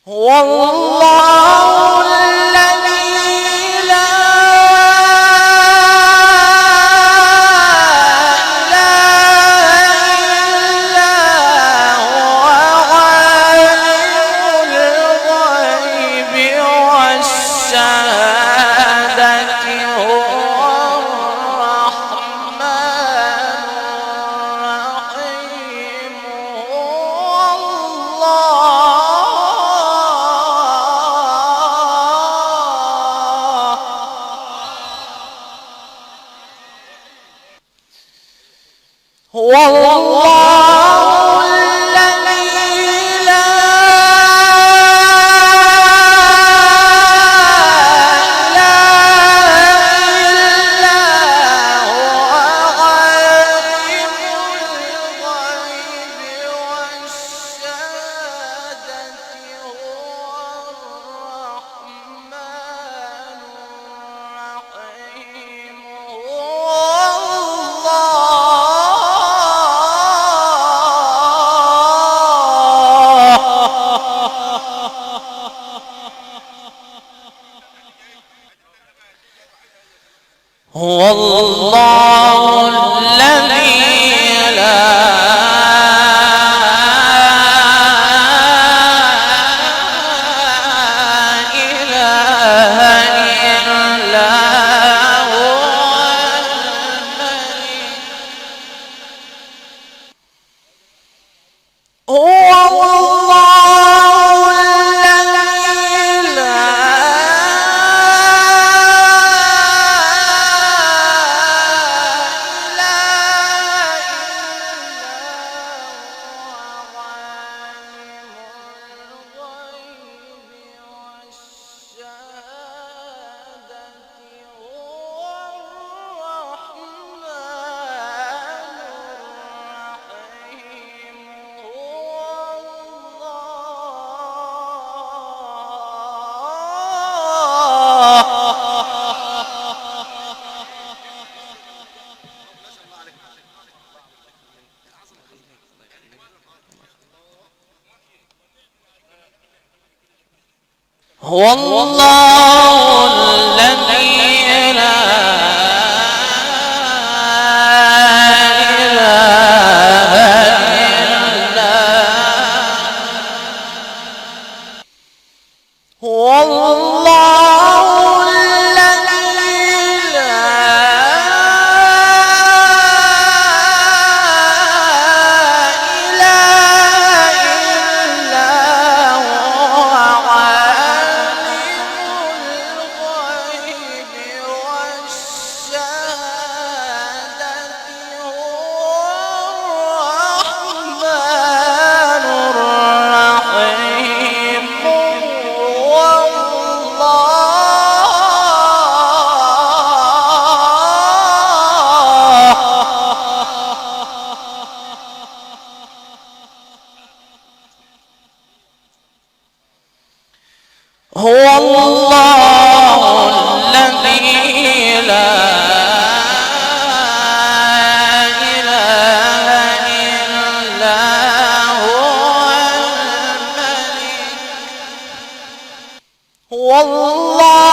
هو الله الذي لا إله إلا هو عالم الغيب والشهادة هو الرحمن الرحيم هو الله الذي لا إله إلا هو عالم الغيب والشهادة هو الرحمن الرحيم هو الله الذي لا إله إلا هو الملك هو الله الذي لا هو الله الذي لا إله إلا هو الله الذي لا إله إلا هو الغيب والشهادة هو الرحمن الرحيم هو الله الذي لا إله إلا هو الملك هو الله